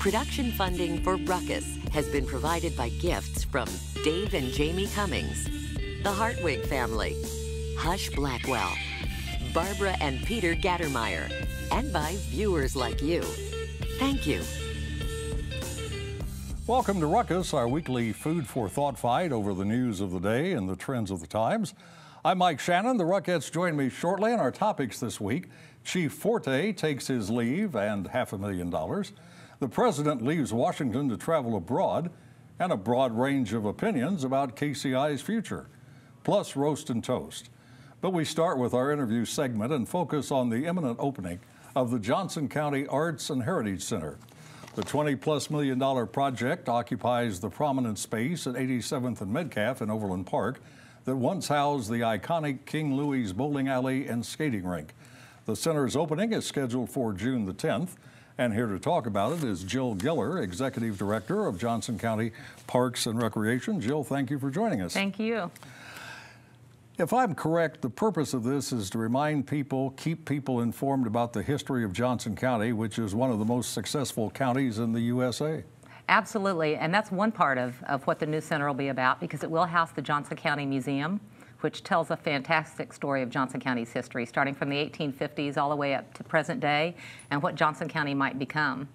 Production funding for Ruckus has been provided by gifts from Dave and Jamie Cummings, the Hartwig family, Hush Blackwell, Barbara and Peter Gattermeyer, and by viewers like you. Thank you. Welcome to Ruckus, our weekly food for thought fight over the news of the day and the trends of the times. I'm Mike Shannon. The Ruckettes join me shortly on our topics this week. Chief Forte takes his leave and $500,000. The president leaves Washington to travel abroad, and a broad range of opinions about KCI's future, plus roast and toast. But we start with our interview segment and focus on the imminent opening of the Johnson County Arts and Heritage Center. The $20+ million project occupies the prominent space at 87th and Metcalf in Overland Park that once housed the iconic King Louis bowling alley and skating rink. The center's opening is scheduled for June the 10th. And here to talk about it is Jill Giller, Executive Director of Johnson County Parks and Recreation. Jill, thank you for joining us. Thank you. If I'm correct, the purpose of this is to remind people, keep people informed about the history of Johnson County, which is one of the most successful counties in the USA. Absolutely, and that's one part of what the new center will be about, because it will house the Johnson County Museum, which tells a fantastic story of Johnson County's history, starting from the 1850s all the way up to present day, and what Johnson County might become.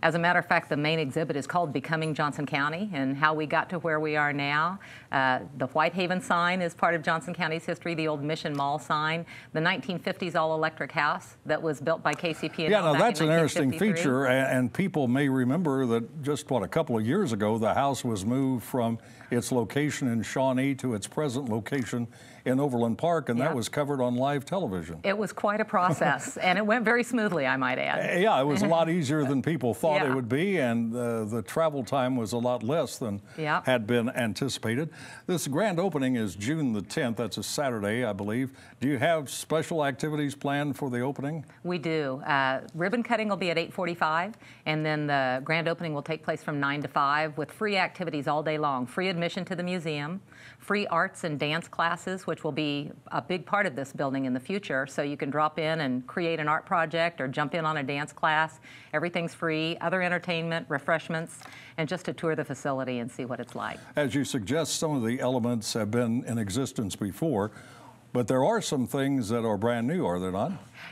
As a matter of fact, the main exhibit is called Becoming Johnson County, and how we got to where we are now. The Whitehaven sign is part of Johnson County's history, the old Mission Mall sign, the 1950s all-electric house that was built by KCP&L. Yeah, now that's an interesting feature, and people may remember that just, a couple of years ago, the house was moved from its location in Shawnee to its present location in Overland Park, and that was covered on live television. It was quite a process, and it went very smoothly, I might add. Yeah, it was a lot easier than people thought it would be, and the travel time was a lot less than had been anticipated. This grand opening is June the 10th. That's a Saturday, I believe. Do you have special activities planned for the opening? We do. Ribbon cutting will be at 8:45, and then the grand opening will take place from 9 to 5 with free activities all day long. Free admission to the museum, free arts and dance classes, which will be a big part of this building in the future. So you can drop in and create an art project or jump in on a dance class. Everything's free. Other entertainment, refreshments, and just to tour the facility and see what it's like. As you suggest, some of the elements have been in existence before, but there are some things that are brand new, are there not?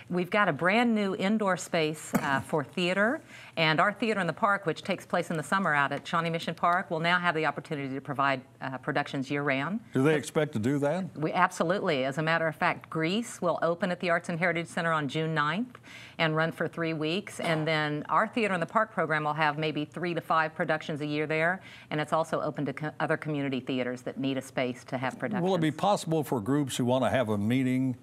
We've got a brand new indoor space for theater, and our Theater in the Park, which takes place in the summer out at Shawnee Mission Park, will now have the opportunity to provide productions year-round. Do they expect to do that? Absolutely. As a matter of fact, Grease will open at the Arts and Heritage Center on June 9th and run for 3 weeks, and then our Theater in the Park program will have maybe 3 to 5 productions a year there, and it's also open to other community theaters that need a space to have productions. Will it be possible for groups who want to have a meeting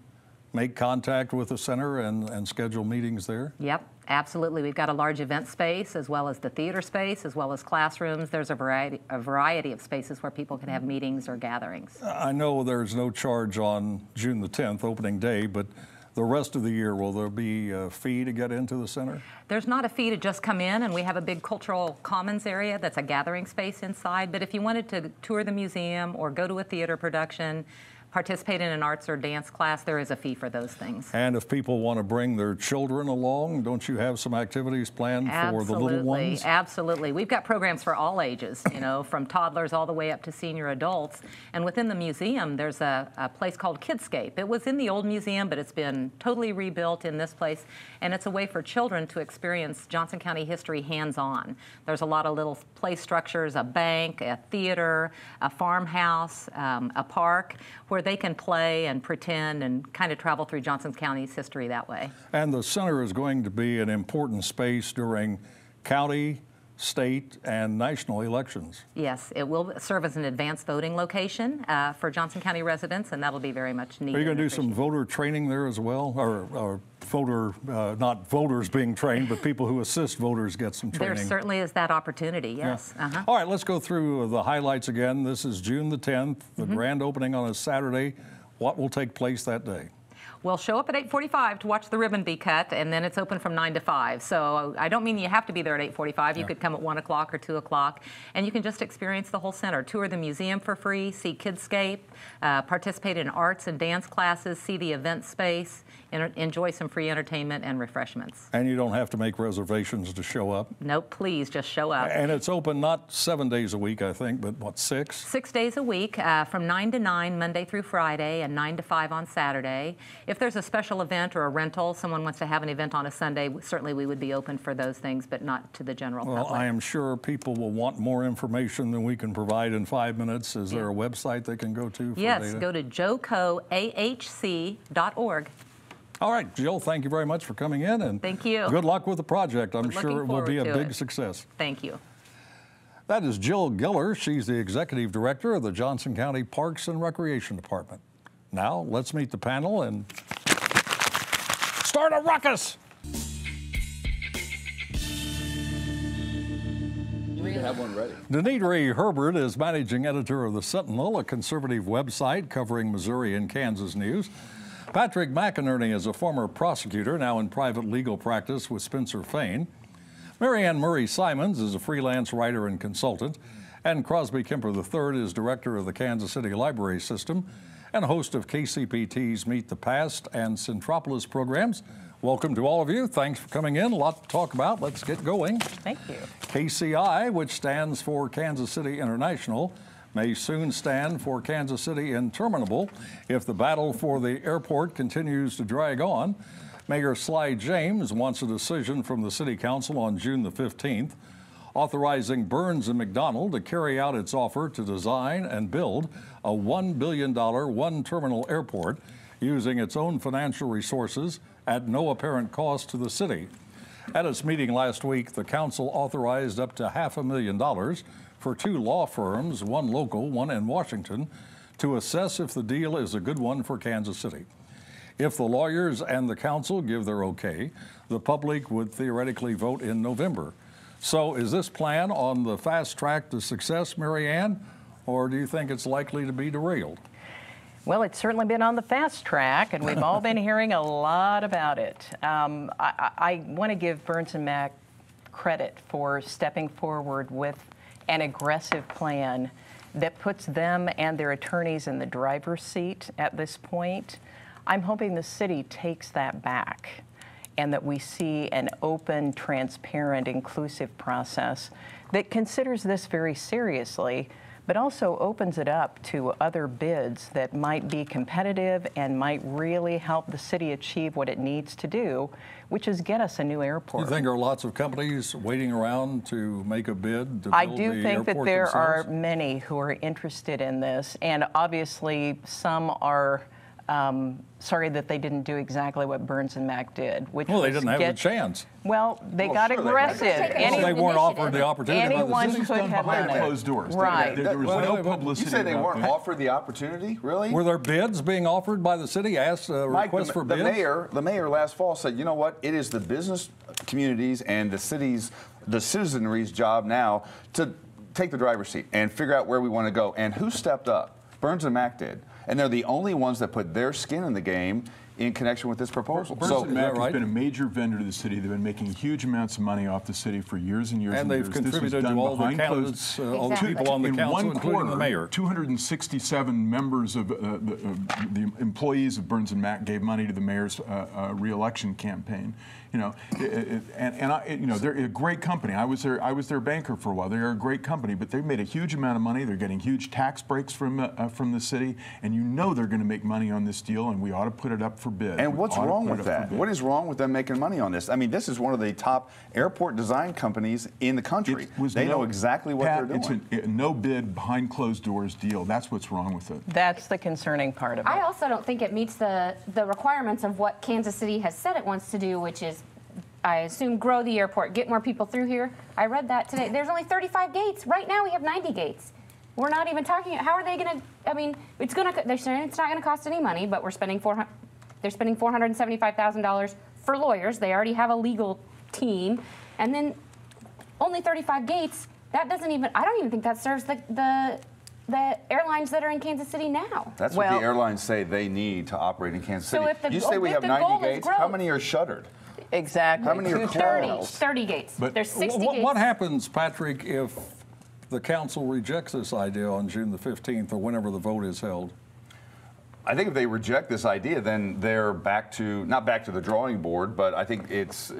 make contact with the center and schedule meetings there? Yep, absolutely. We've got a large event space as well as the theater space as well as classrooms. There's a variety of spaces where people can have meetings or gatherings. I know there's no charge on June the 10th, opening day, but the rest of the year, will there be a fee to get into the center? There's not a fee to just come in, and we have a big cultural commons area that's a gathering space inside, but if you wanted to tour the museum or go to a theater production, participate in an arts or dance class, there is a fee for those things. And if people want to bring their children along, don't you have some activities planned for the little ones? Absolutely. We've got programs for all ages, you know, from toddlers all the way up to senior adults. And within the museum, there's a place called Kidscape. It was in the old museum, but it's been totally rebuilt in this place. And it's a way for children to experience Johnson County history hands-on. There's a lot of little play structures, a bank, a theater, a farmhouse, a park, where they can play and pretend and kind of travel through Johnson County's history that way. And the center is going to be an important space during county, state, and national elections. Yes, it will serve as an advanced voting location for Johnson County residents, and that'll be very much needed. Are you going to do some voter training there as well? Or voter, not voters being trained, but people who assist voters get some training? There certainly is that opportunity, yes. Yeah. All right, let's go through the highlights again. This is June the 10th, the grand opening on a Saturday. What will take place that day? Well, show up at 8:45 to watch the ribbon be cut, and then it's open from 9 to 5. So I don't mean you have to be there at 8:45. You could come at 1 o'clock or 2 o'clock, and you can just experience the whole center. Tour the museum for free, see Kidscape, participate in arts and dance classes, see the event space, enjoy some free entertainment and refreshments. And you don't have to make reservations to show up. Nope, please just show up. And it's open not 7 days a week, I think, but what, 6? 6 days a week, from 9 to 9, Monday through Friday, and 9 to 5 on Saturday. If there's a special event or a rental, someone wants to have an event on a Sunday, certainly we would be open for those things, but not to the general public. Well, I am sure people will want more information than we can provide in 5 minutes. Is there a website they can go to for Yes, data? go to jocoahc.org. All right, Jill, thank you very much for coming in. And thank you. Good luck with the project. I'm We're sure it looking will be a forward to big it. success. Thank you. That is Jill Giller. She's the Executive Director of the Johnson County Parks and Recreation Department. Now, let's meet the panel and start a ruckus. You need to have one ready. Denidre Herbert is managing editor of the Sentinel, a conservative website covering Missouri and Kansas news. Patrick McInerney is a former prosecutor, now in private legal practice with Spencer Fain. Marianne Murray Simons is a freelance writer and consultant. And Crosby Kemper III is director of the Kansas City Library System and host of KCPT's Meet the Past and Centropolis programs. Welcome to all of you. Thanks for coming in. A lot to talk about. Let's get going. Thank you. KCI, which stands for Kansas City International, may soon stand for Kansas City Interminable if the battle for the airport continues to drag on. Mayor Sly James wants a decision from the City Council on June the 15th, authorizing Burns and McDonnell to carry out its offer to design and build a $1 billion one-terminal airport using its own financial resources at no apparent cost to the city. At its meeting last week, the council authorized up to $500,000 for 2 law firms, one local, one in Washington, to assess if the deal is a good one for Kansas City. If the lawyers and the council give their okay, the public would theoretically vote in November. So is this plan on the fast track to success, Marianne, or do you think it's likely to be derailed? Well, it's certainly been on the fast track, and we've all been hearing a lot about it. I want to give Burns and Mac credit for stepping forward with an aggressive plan that puts them and their attorneys in the driver's seat at this point. I'm hoping the city takes that back and that we see an open, transparent, inclusive process that considers this very seriously, but also opens it up to other bids that might be competitive and might really help the city achieve what it needs to do, which is get us a new airport. Do you think there are lots of companies waiting around to make a bid to build I do the think that airport there are themselves? many who are interested in this, and obviously some are sorry that they didn't do exactly what Burns and Mac did, which Well, they was didn't have a chance. Well, they Well, got sure they aggressive. had. Well, they weren't offered the opportunity. by the Anyone city. could have behind done it. closed doors. Right. There was Well, no but publicity. You say they about weren't that. offered the opportunity, really? Were there bids being offered by the city? Asked Mike, requests for the bids? mayor last fall said, you know what? It is the business communities and the citizenry's job now to take the driver's seat and figure out where we want to go. And who stepped up? Burns and Mac did. And they're the only ones that put their skin in the game in connection with this proposal. Burns So- and Mac Is that right? has been a major vendor to the city. They've been making huge amounts of money off the city for years and years And and they've years. This was contributed done to all the behind candidates, closed- all the people on the in council, one including quarter, the mayor. 267 members of the employees of Burns and Mac gave money to the mayor's re-election campaign. You know, they're a great company. I was their banker for a while. They're a great company, but they've made a huge amount of money. They're getting huge tax breaks from the city, and you know they're going to make money on this deal, and we ought to put it up for bid. And what's We ought to wrong put it with up for that? bid. What is wrong with them making money on this? I mean, this is one of the top airport design companies in the country. They know exactly what Pat, they're doing. It's a no bid, behind closed doors deal. That's what's wrong with it. That's the concerning part of it. I also don't think it meets the requirements of what Kansas City has said it wants to do, which is, I assume, grow the airport, get more people through here. I read that today. There's only 35 gates. Right now we have 90 gates. We're not even talking, how are they going to, I mean, they're saying it's not going to cost any money, but they're spending $475,000 for lawyers. They already have a legal team. And then only 35 gates, that doesn't even, I don't even think that serves the the airlines that are in Kansas City now. That's what the airlines say they need to operate in Kansas City. So if the you say we have 90 gates, how many are shuttered? Exactly. How many are 30, closed? 30 gates. But There's 60 gates. What happens, Patrick, if the council rejects this idea on June the 15th or whenever the vote is held? I think if they reject this idea, then they're not back to the drawing board, but I think it's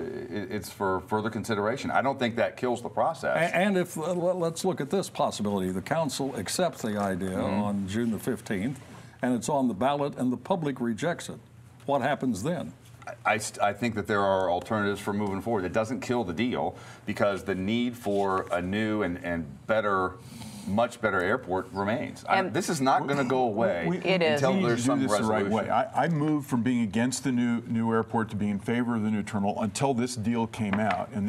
for further consideration. I don't think that kills the process. And if, let's look at this possibility. The council accepts the idea on June the 15th, and it's on the ballot, and the public rejects it. What happens then? I think that there are alternatives for moving forward. It doesn't kill the deal because the need for a new and better, much better airport remains. This is not going to go away until there's some resolution. The right way. I moved from being against the new airport to being in favor of the new terminal until this deal came out. And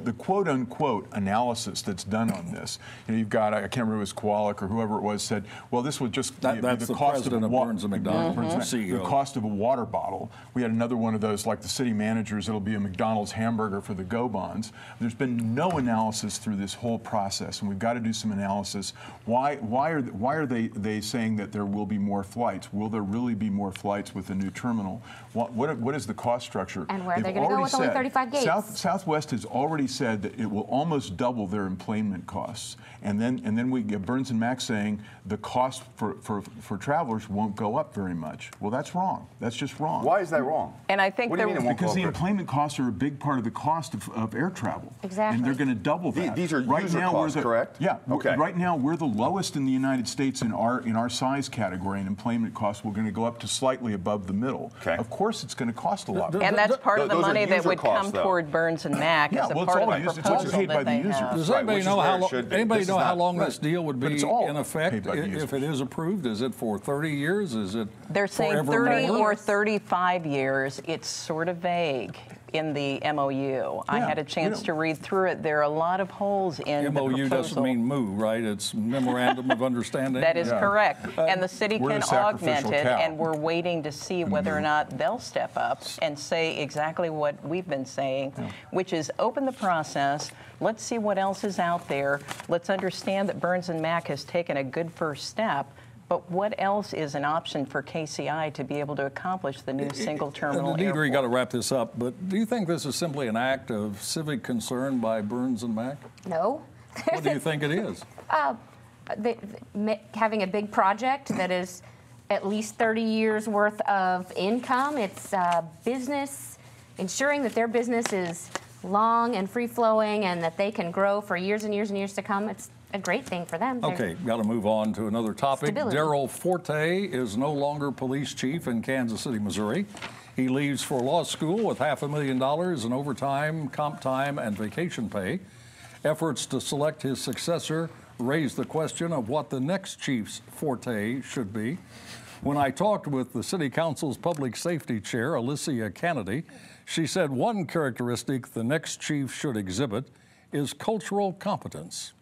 the quote-unquote analysis that's done on this, you've got, I can't remember if it was Kowalik or whoever it was, said, well, this would just be that's the the cost president of Burns and McDonald, the cost of a water bottle. We had another one of those, like the city managers, it'll be a McDonald's hamburger for the Go bonds. There's been no analysis through this whole process, and we've got to do some analysis. Why are they saying that there will be more flights? Will there really be more flights with the new terminal? What is the cost structure? And where are they going to go with only 35 gates? Southwest has already said that it will almost double their employment costs. And then we get Burns and Mac saying the cost for travelers won't go up very much. Well, that's wrong. That's just wrong. Why is that wrong? And I think because the employment costs are a big part of the cost of air travel. Exactly. And they're going to double that. These are user costs, correct? Yeah. Okay. Right now, we're the lowest in the United States in our size category, and employment costs we're going to go up to slightly above the middle. Okay. Of course, it's going to cost a lot. And that's part of the Those are money that user would costs, come toward Burns and Mac as a well, part of all the used. It's proposal paid by that the they users. have. Does Right, anybody which know is how where it long? should be. Anybody This know is how not- long right. this deal would But be it's all in effect paid by the if users. it is approved? Is it for 30 years? Is it They're saying forevermore? 30 or 35 years. It's sort of vague in the MOU. I had a chance to read through it. There are a lot of holes in the MOU proposal. doesn't mean MOU, right? It's Memorandum of Understanding. That is correct. And the city We're can the sacrificial augment it, cow. and we're waiting to see whether or not they'll step up and say exactly what we've been saying, which is open the process. Let's see what else is out there. Let's understand that Burns and Mac has taken a good first step. But what else is an option for KCI to be able to accomplish the new single terminal Deidre, airport? you got to wrap this up, but do you think this is simply an act of civic concern by Burns and Mac? No. What do you think it is? Having a big project that is at least 30 years worth of income. It's business, ensuring that their business is long and free-flowing and that they can grow for years and years and years to come. It's a great thing for them. Okay, got to move on to another topic. Stability. Darrell Forte is no longer police chief in Kansas City, Missouri. He leaves for law school with $500,000 in overtime, comp time, and vacation pay. Efforts to select his successor raise the question of what the next chief's forte should be. When I talked with the City Council's Public Safety Chair, Alicia Kennedy, she said one characteristic the next chief should exhibit is cultural competence.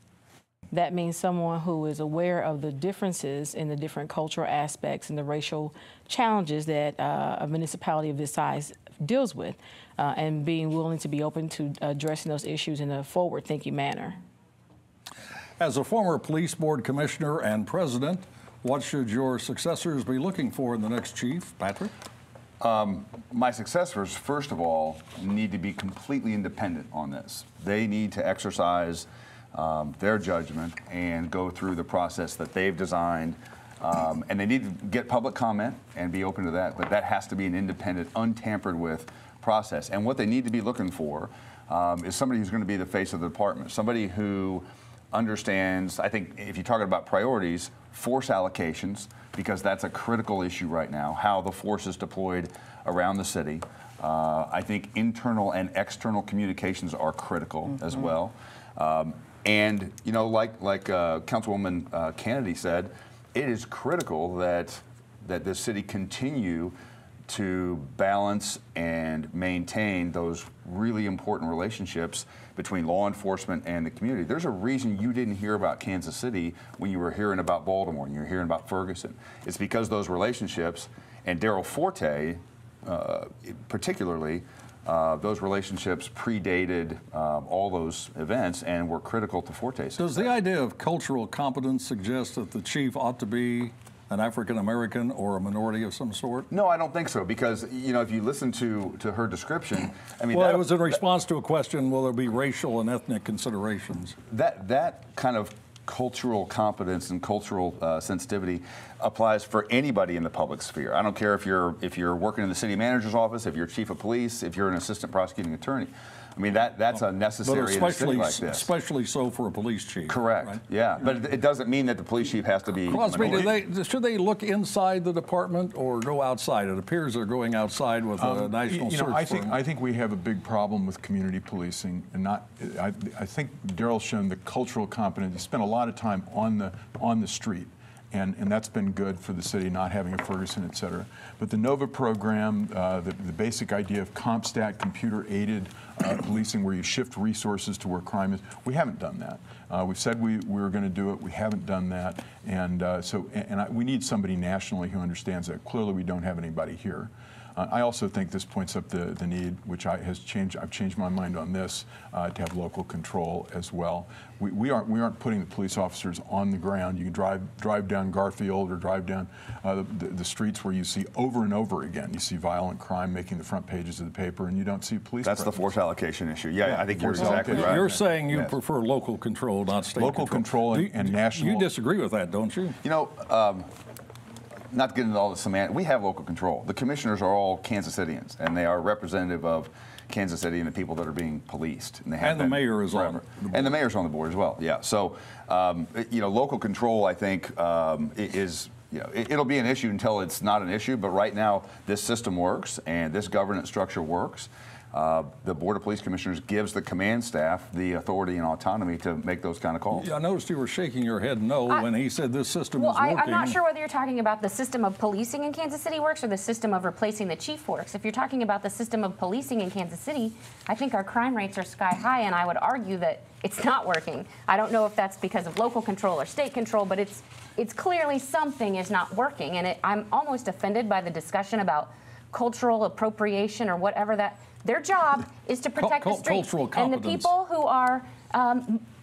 That means someone who is aware of the differences in the different cultural aspects and the racial challenges that a municipality of this size deals with, and being willing to be open to addressing those issues in a forward-thinking manner. As a former police board commissioner and president, what should your successors be looking for in the next chief, Patrick? My successors, first of all, need to be completely independent on this. They need to exercise their judgment and go through the process that they've designed. And they need to get public comment and be open to that, but that has to be an independent, untampered with process. And what they need to be looking for is somebody who's going to be the face of the department, somebody who understands, I think if you're talking about priorities, force allocations, because that's a critical issue right now, how the force is deployed around the city. I think internal and external communications are critical as well. And, you know, like Councilwoman Kennedy said, it is critical that the city continue to balance and maintain those really important relationships between law enforcement and the community. There's a reason you didn't hear about Kansas City when you were hearing about Baltimore and you were hearing about Ferguson. It's because those relationships, and Darrell Forte particularly, those relationships predated all those events and were critical to Forte's success. Does the idea of cultural competence suggest that the chief ought to be an African American or a minority of some sort? No, I don't think so, because if you listen to her description, I mean, well, it was in response to a question: will there be racial and ethnic considerations? That kind of cultural competence and cultural sensitivity applies for anybody in the public sphere. I don't care if you're working in the city manager's office, if you're chief of police, if you're an assistant prosecuting attorney. I mean, that's a necessary in a city like this. Especially so for a police chief. Correct. Right? Yeah, but it doesn't mean that the police chief has to be. Crosby, should they look inside the department or go outside? It appears they're going outside with a national search firm. I think we have a big problem with community policing, and I think Daryl's shown the cultural competence. He spent a lot of time on the street. And that's been good for the city, not having a Ferguson, et cetera. But the NOVA program, the basic idea of CompStat, computer-aided policing, where you shift resources to where crime is, we haven't done that. We've said we were going to do it. We haven't done that. And we need somebody nationally who understands that. Clearly, we don't have anybody here. I also think this points up the need, which I've changed my mind on this, to have local control as well. We aren't putting the police officers on the ground. You can drive down Garfield or drive down the streets where you see over and over again. You see violent crime making the front pages of the paper, and you don't see police. That's presence. the force allocation issue. Yeah, I think you're exactly right. You're saying you prefer local control, not state local control and national. You disagree with that, don't you? Not to get into all the semantics, we have local control. The commissioners are all Kansas Cityans, and they are representative of Kansas City and the people that are being policed. And the mayor is on the board. And the mayor's on the board as well, yeah. So, local control, I think, is, it'll be an issue until it's not an issue, but right now, this system works, and this governance structure works. The Board of Police Commissioners gives the command staff the authority and autonomy to make those kind of calls. Yeah, I noticed you were shaking your head no when he said this system is working. I'm not sure whether you're talking about the system of policing in Kansas City works or the system of replacing the chief works. If you're talking about the system of policing in Kansas City, I think our crime rates are sky high, and I would argue that it's not working. I don't know if that's because of local control or state control, but it's clearly something is not working, and I'm almost offended by the discussion about cultural appropriation or whatever that. Their job is to protect the streets. And the people who are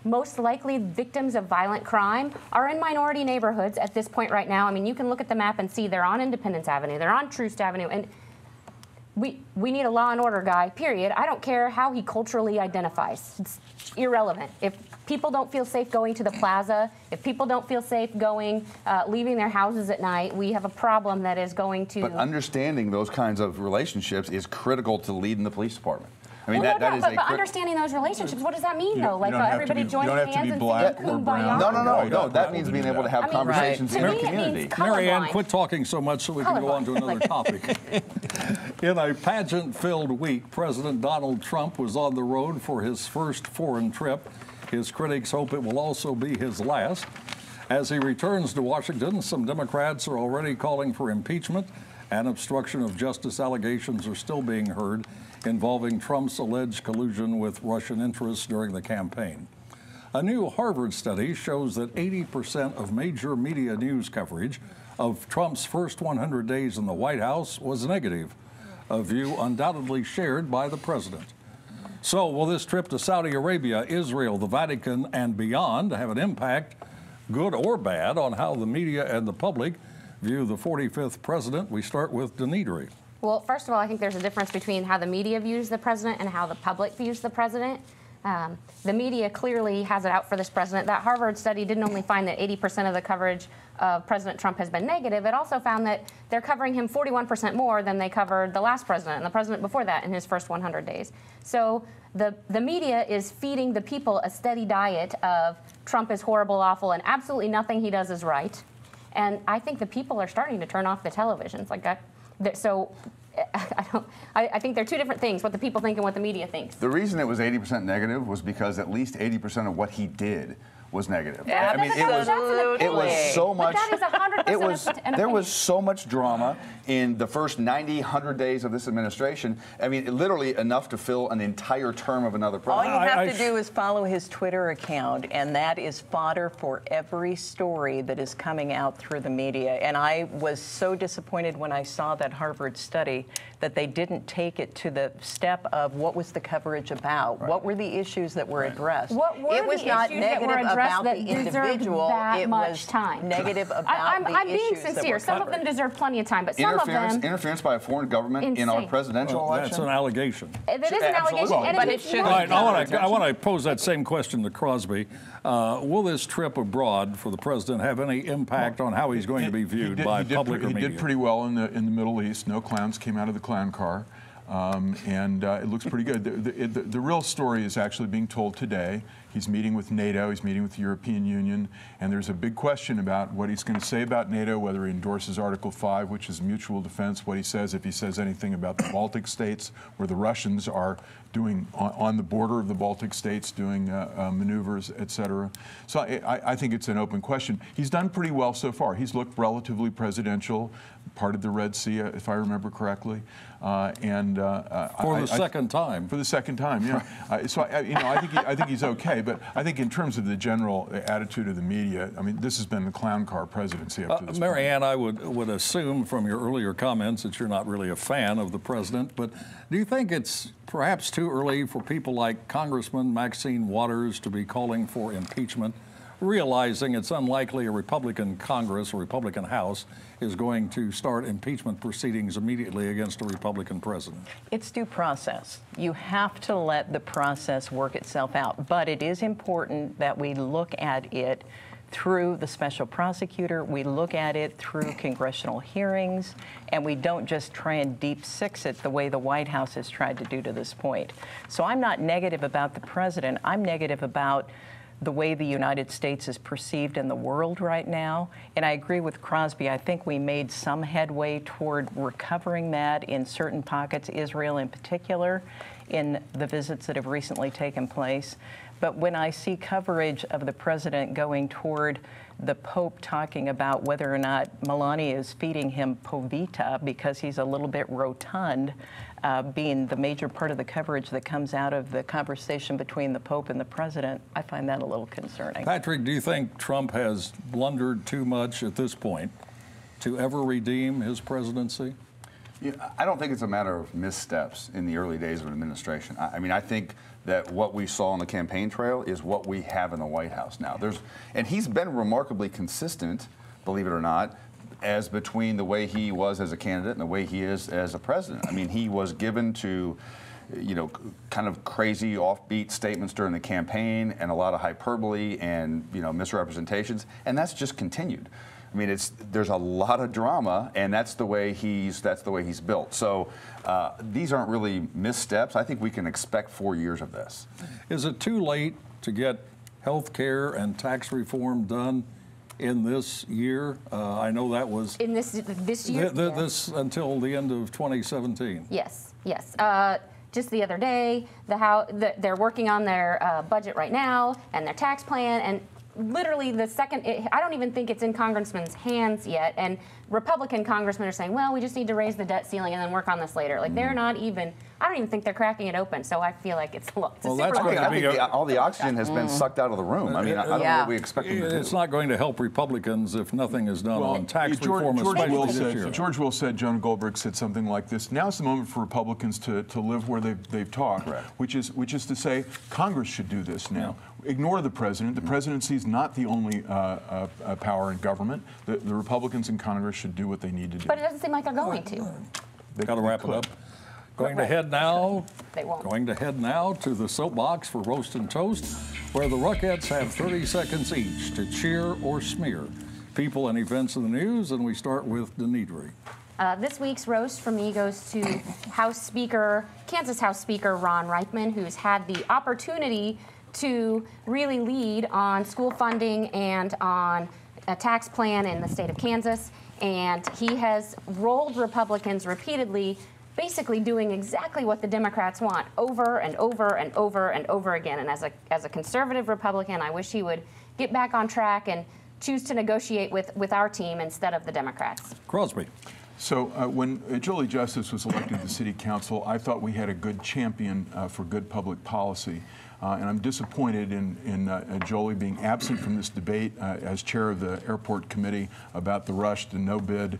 most likely victims of violent crime are in minority neighborhoods at this point right now. I mean, you can look at the map and see they're on Independence Avenue, they're on Troost Avenue, and we need a law and order guy, period. I don't care how he culturally identifies. It's irrelevant. If people don't feel safe going to the plaza, if people don't feel safe going, leaving their houses at night, we have a problem that is going to... But understanding those kinds of relationships is critical to leading the police department. I mean, but understanding those relationships, what does that mean, though? Like everybody joining hands and singing Kumbaya? No. That means being able to have conversations in the community. Mary Ann, quit talking so much so we can go on to another topic. In a pageant-filled week, President Donald Trump was on the road for his first foreign trip. His critics hope it will also be his last. As he returns to Washington, some Democrats are already calling for impeachment, and obstruction of justice allegations are still being heard involving Trump's alleged collusion with Russian interests during the campaign. A new Harvard study shows that 80% of major media news coverage of Trump's first 100 days in the White House was negative, a view undoubtedly shared by the president. So will this trip to Saudi Arabia, Israel, the Vatican, and beyond have an impact, good or bad, on how the media and the public view the 45th president? We start with Denidre. Well, first of all, I think there's a difference between how the media views the president and how the public views the president. The media clearly has it out for this president. That Harvard study didn't only find that 80% of the coverage of President Trump has been negative, it also found that they're covering him 41% more than they covered the last president and the president before that in his first 100 days. So the media is feeding the people a steady diet of Trump is horrible, awful, and absolutely nothing he does is right. And I think the people are starting to turn off the televisions. I think they're two different things, what the people think and what the media thinks. The reason it was 80% negative was because at least 80% of what he did was negative. Yeah, I mean, it was so much. But that is 100% there was so much drama in the first 90, 100 days of this administration. I mean, literally enough to fill an entire term of another All president. you have to do is follow his Twitter account, and that is fodder for every story that is coming out through the media. And I was so disappointed when I saw that Harvard study that they didn't take it to the step of what was the coverage about, what were the issues that were addressed. What were it was the not issues that negative were addressed about that the deserved individual. that It much was time? negative about I'm the being issues that sincere. were Some of them covered. deserve plenty of time, but some of them. Interference by a foreign government in our Insane. presidential election. That's an allegation. That is an Absolutely. allegation, and But it it needs should more be. Right, time. I want to pose that same question to Crosby. Will this trip abroad for the president have any impact on how he's going to be viewed by public or media? He did pretty well in the Middle East. No clowns came out of the clown car. And it looks pretty good. The real story is actually being told today. He's meeting with NATO, he's meeting with the European Union, and there's a big question about what he's going to say about NATO, whether he endorses Article 5, which is mutual defense, what he says, if he says anything about the Baltic states, where the Russians are doing, on the border of the Baltic states, doing maneuvers, et cetera. So I think it's an open question. He's done pretty well so far. He's looked relatively presidential, parted the Red Sea, if I remember correctly. For the second time. For the second time, yeah. I think he's okay. But I think in terms of the general attitude of the media, I mean, this has been the clown car presidency up to this Mary point. Ann, I would assume from your earlier comments that you're not really a fan of the president, but do you think it's perhaps too early for people like Congressman Maxine Waters to be calling for impeachment, realizing it's unlikely a Republican Congress or Republican House is going to start impeachment proceedings immediately against a Republican president? It's due process. You have to let the process work itself out. But it is important that we look at it through the special prosecutor, we look at it through congressional hearings, and we don't just try and deep six it the way the White House has tried to do to this point. So I'm not negative about the president. I'm negative about the way the United States is perceived in the world right now. And I agree with Crosby. I think we made some headway toward recovering that in certain pockets, Israel in particular, in the visits that have recently taken place. But when I see coverage of the president going toward the Pope talking about whether or not Melania is feeding him Povita because he's a little bit rotund, being the major part of the coverage that comes out of the conversation between the Pope and the president, I find that a little concerning. Patrick, do you think Trump has blundered too much at this point to ever redeem his presidency? Yeah, I don't think it's a matter of missteps in the early days of an administration. I mean, I think that what we saw on the campaign trail is what we have in the White House now. And he's been remarkably consistent, believe it or not, as between the way he was as a candidate and the way he is as a president. I mean, he was given to, you know, kind of crazy offbeat statements during the campaign and a lot of hyperbole and, you know, misrepresentations, and that's just continued. I mean, there's a lot of drama, and that's the way he's built. So these aren't really missteps. I think we can expect 4 years of this. Is it too late to get health care and tax reform done in this year? I know that was In this year? this until the end of 2017. Yes, yes. Just the other day, they're working on their budget right now and their tax plan, and literally the second, I don't even think it's in congressmen's hands yet, and Republican congressmen are saying, well, we just need to raise the debt ceiling and then work on this later. Like, they're not even, I don't even think they're cracking it open, so I feel like it's a lot. Well, that's going to be all the oxygen has been sucked out of the room. I mean, I don't know what we expect them to do. It's not going to help Republicans if nothing is done on tax reform, especially this year. George Will said, John Goldberg said something like this: now's the moment for Republicans to live where they've taught, which is to say Congress should do this now. Ignore the president. The presidency is not the only power in government. The Republicans in Congress should do what they need to do. But it doesn't seem like they're going to. Got to wrap it up. Going to head now to the soapbox for Roast and Toast, where the Ruckettes have 30 seconds each to cheer or smear people and events in the news, and we start with Denidre. This week's roast for me goes to Kansas House Speaker Ron Reichman, who's had the opportunity to really lead on school funding and on a tax plan in the state of Kansas. And he has rolled Republicans repeatedly, basically doing exactly what the Democrats want over and over and over and over again. And as a conservative Republican, I wish he would get back on track and choose to negotiate with our team instead of the Democrats. Crosby. So when Jolie Justice was elected to the City Council, I thought we had a good champion for good public policy. And I'm disappointed in Jolie being absent from this debate as chair of the airport committee about the rush to no-bid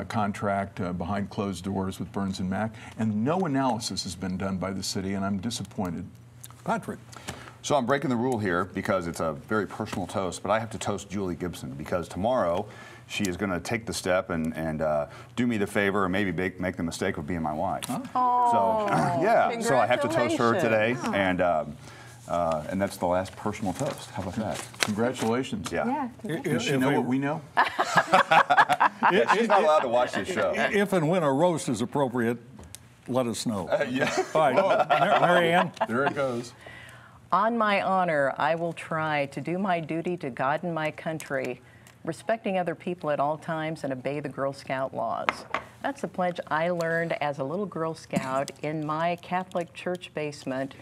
contract behind closed doors with Burns and Mack. And no analysis has been done by the city, and I'm disappointed. Patrick. So I'm breaking the rule here because it's a very personal toast, but I have to toast Julie Gibson because tomorrow she is going to take the step and do me the favor or maybe make the mistake of being my wife. Oh, so yeah, so I have to toast her today, and that's the last personal toast. How about that? Congratulations. Yeah. Does she know what we know? Yeah, she's not allowed to watch this show. If and when a roast is appropriate, let us know. Yeah. All right, Mary Ann. There it goes. On my honor, I will try to do my duty to God and my country, respecting other people at all times and obey the Girl Scout laws. That's a pledge I learned as a little Girl Scout in my Catholic church basement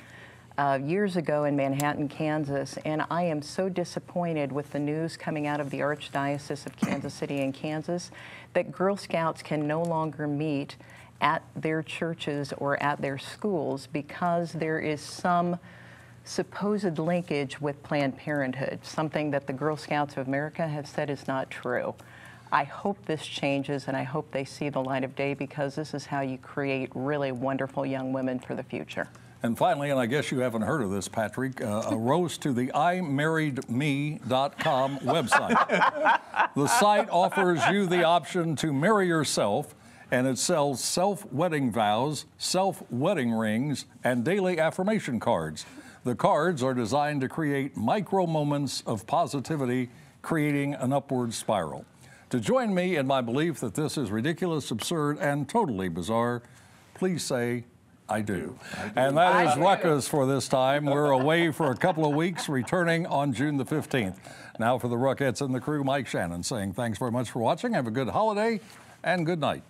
years ago in Manhattan, Kansas, and I am so disappointed with the news coming out of the Archdiocese of Kansas City and Kansas that Girl Scouts can no longer meet at their churches or at their schools because there is some supposed linkage with Planned Parenthood, something that the Girl Scouts of America have said is not true. I hope this changes, and I hope they see the light of day because this is how you create really wonderful young women for the future. And finally, and I guess you haven't heard of this, Patrick, a roast to the imarriedme.com website. The site offers you the option to marry yourself, and it sells self-wedding vows, self-wedding rings, and daily affirmation cards. The cards are designed to create micro moments of positivity, creating an upward spiral. To join me in my belief that this is ridiculous, absurd, and totally bizarre, please say, I do. And that is Ruckus for this time. We're away for a couple of weeks, returning on June the 15th. Now for the Ruckettes and the crew, Mike Shannon saying thanks very much for watching. Have a good holiday and good night.